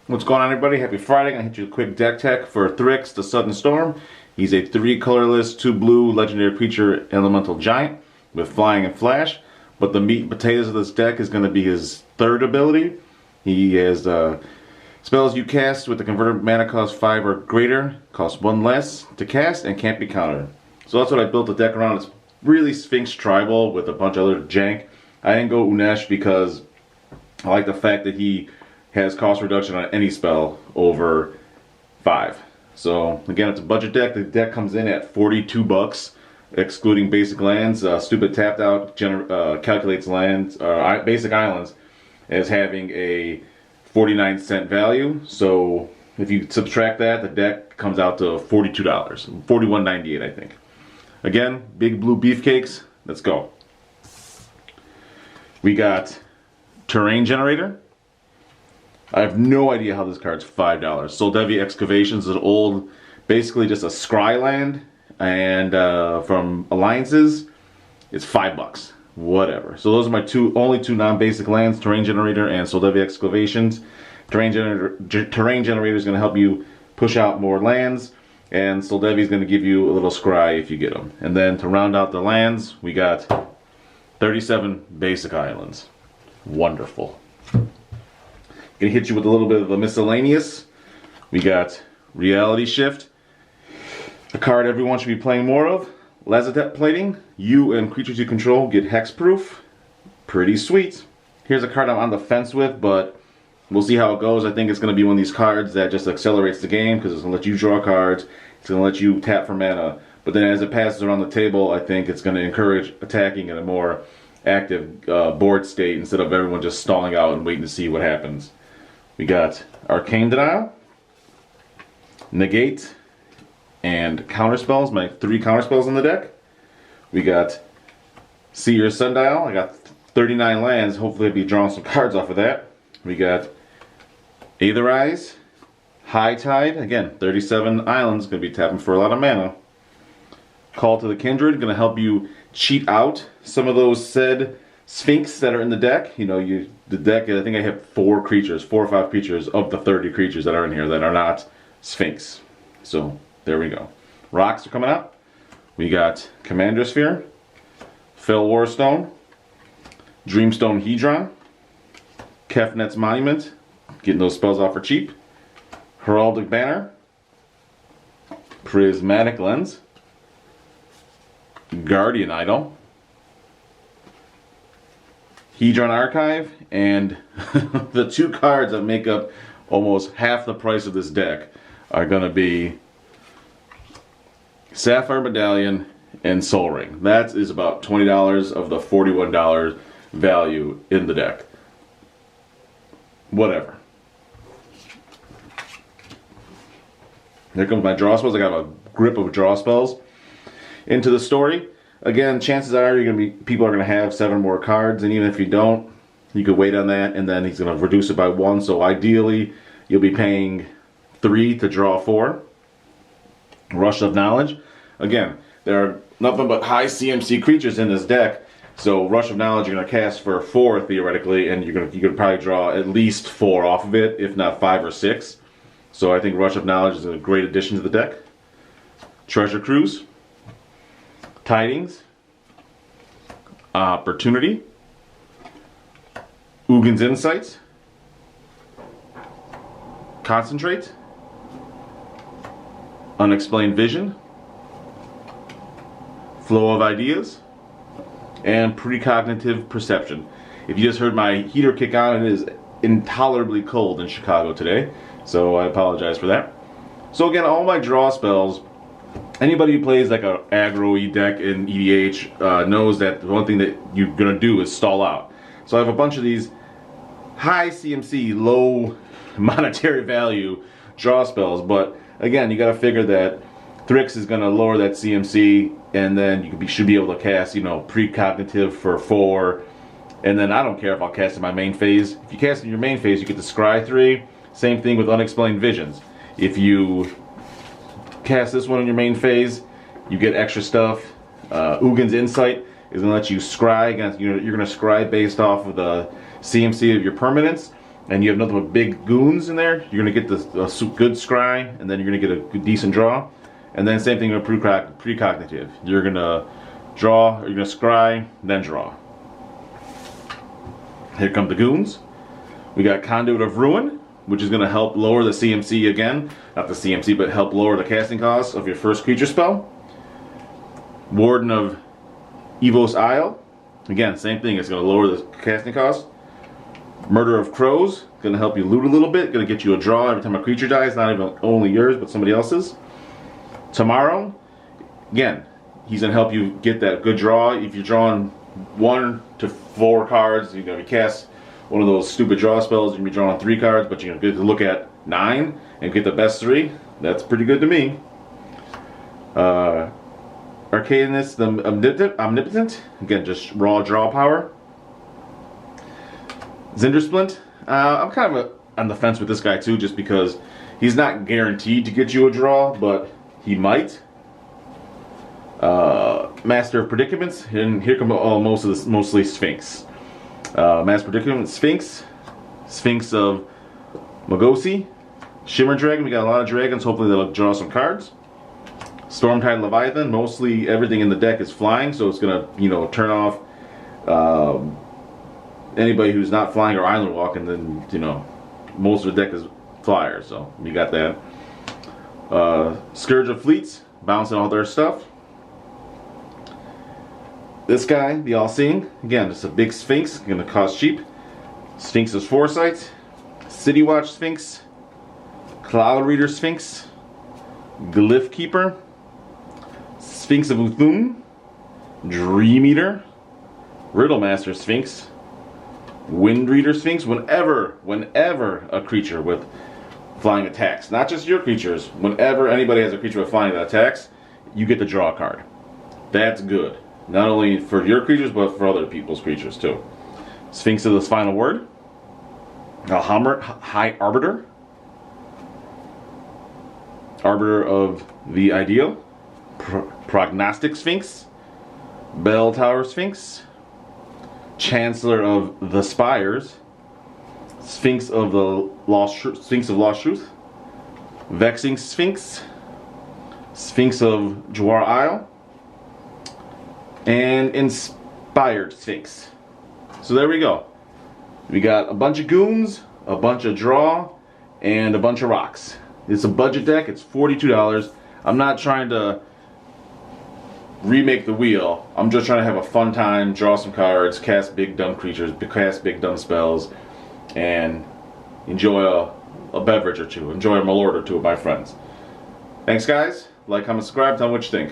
What's going on, everybody? Happy Friday. I'm going to hit you with a quick deck tech for Thryx, the Sudden Storm. He's a 3 colorless, 2 blue legendary creature elemental giant with flying and flash. But the meat and potatoes of this deck is going to be his third ability. He has spells you cast with the converted mana cost 5 or greater, cost 1 less to cast, and can't be countered. So that's what I built the deck around. It's really Sphinx tribal with a bunch of other jank. I didn't go Unesh because I like the fact that he has cost reduction on any spell over 5. So again, it's a budget deck. The deck comes in at 42 bucks, excluding basic lands. Stupid tapped out calculates lands, basic islands, as having a 49-cent value. So if you subtract that, the deck comes out to $42, $41.98 I think. Again, Big Blue Beefcakes. Let's go. We got Terrain Generator. I have no idea how this card's $5. Soldevi Excavations is an old, basically just a scry land, and from Alliances, it's $5. Whatever. So those are my only two non-basic lands: Terrain Generator and Soldevi Excavations. Terrain Generator is going to help you push out more lands, and Soldevi is going to give you a little scry if you get them. And then to round out the lands, we got 37 basic islands. Wonderful. Gonna hit you with a little bit of a miscellaneous. We got Reality Shift, a card everyone should be playing more of. Lazadette Plating, you and creatures you control get hexproof. Pretty sweet. Here's a card I'm on the fence with, but we'll see how it goes. I think it's gonna be one of these cards that just accelerates the game because it's gonna let you draw cards. It's gonna let you tap for mana. But then as it passes around the table, I think it's gonna encourage attacking in a more active board state instead of everyone just stalling out and waiting to see what happens. We got Arcane Denial, Negate, and Counterspells, my 3 counterspells in the deck. We got Seer's Sundial. I got 39 lands. Hopefully I'll be drawing some cards off of that. We got Aetherize, High Tide. Again, 37 islands. Going to be tapping for a lot of mana. Call to the Kindred. Going to help you cheat out some of those said Sphinx that are in the deck. You know, the deck, I think I have 4 or 5 creatures of the 30 creatures that are in here that are not Sphinx. So there we go. Rocks are coming out. We got Commander Sphere, Fel Warstone, Dreamstone Hedron, Kefnet's Monument, getting those spells off for cheap, Heraldic Banner, Prismatic Lens, Guardian Idol, Hedron Archive, and the 2 cards that make up almost half the price of this deck are going to be Sapphire Medallion and Soul Ring. That is about $20 of the $41 value in the deck. Whatever. There comes my draw spells. I got a grip of draw spells into the story. Again, chances are people are gonna have 7 more cards, and even if you don't, you could wait on that, and then he's gonna reduce it by 1. So ideally, you'll be paying 3 to draw 4. Rush of Knowledge. Again, there are nothing but high CMC creatures in this deck, so Rush of Knowledge you're gonna cast for 4 theoretically, and you could probably draw at least 4 off of it, if not 5 or 6. So I think Rush of Knowledge is a great addition to the deck. Treasure Cruise, Tidings, Opportunity, Ugin's Insights, Concentrate, Unexplained Vision, Flow of Ideas, and Precognitive Perception. If you just heard my heater kick on, it is intolerably cold in Chicago today, so I apologize for that. So again, all my draw spells, anybody who plays like a aggro-y deck in EDH knows that the one thing that you're going to do is stall out. So I have a bunch of these high CMC, low monetary value draw spells, but again, you got to figure that Thryx is going to lower that CMC, and then you should be able to cast, you know, Precognitive for 4, and then I don't care if I'll cast in my main phase. If you cast in your main phase, you get the Scry 3. Same thing with Unexplained Visions. If you cast this one in your main phase, you get extra stuff. Ugin's Insight is going to let you scry against, you're going to scry based off of the CMC of your permanents, and you have nothing but big goons in there, you're going to get this good scry, and then you're going to get a good, decent draw. And then same thing with precognitive. You're going to draw, or you're going to scry, then draw. Here come the goons. We got Conduit of Ruin, which is going to help lower the CMC again. Not the CMC, but help lower the casting cost of your first creature spell. Warden of Evos Isle. Again, same thing. It's going to lower the casting cost. Murder of Crows. Going to help you loot a little bit. Going to get you a draw every time a creature dies. Not even only yours, but somebody else's. Tomorrow. Again, he's going to help you get that good draw. If you're drawing 1 to 4 cards, you're going to cast one of those stupid draw spells. You're going to be drawing 3 cards, but you're going to get to look at 9 and get the best 3. That's pretty good to me. Arcanist, the Omnipotent. Again, just raw draw power. Zindersplint. I'm kind of on the fence with this guy too, just because he's not guaranteed to get you a draw, but he might. Master of Predicaments, and here come mostly Sphinx. Master of Predicaments, Sphinx. Sphinx of Magosi. Shimmer Dragon, we got a lot of dragons, hopefully they'll draw some cards. Stormtide Leviathan, mostly everything in the deck is flying, so it's gonna, you know, turn off anybody who's not flying or island walking. Then, you know, most of the deck is flyers, so you got that. Scourge of Fleets, bouncing all their stuff. This guy, the All-Seeing, again, just a big Sphinx, gonna cost cheap. Sphinx's Foresight, City Watch Sphinx, Cloud Reader Sphinx, Glyph Keeper, Sphinx of Uthum, Dream Eater, Riddlemaster Sphinx, Wind Reader Sphinx. Whenever a creature with flying attacks, not just your creatures, whenever anybody has a creature with flying that attacks, you get to draw a card. That's good. Not only for your creatures, but for other people's creatures too. Sphinx of the Final Word, High Arbiter, Arbiter of the Ideal, Prognostic Sphinx, Bell Tower Sphinx, Chancellor of the Spires, Sphinx of Lost Truth, Vexing Sphinx, Sphinx of Jawar Isle, and Inspired Sphinx. So there we go. We got a bunch of goons, a bunch of draw, and a bunch of rocks. It's a budget deck. It's $42. I'm not trying to remake the wheel. I'm just trying to have a fun time, draw some cards, cast big dumb creatures, cast big dumb spells, and enjoy a beverage or two. Enjoy a Malort or two with my friends. Thanks guys. Like, comment, subscribe, tell me what you think.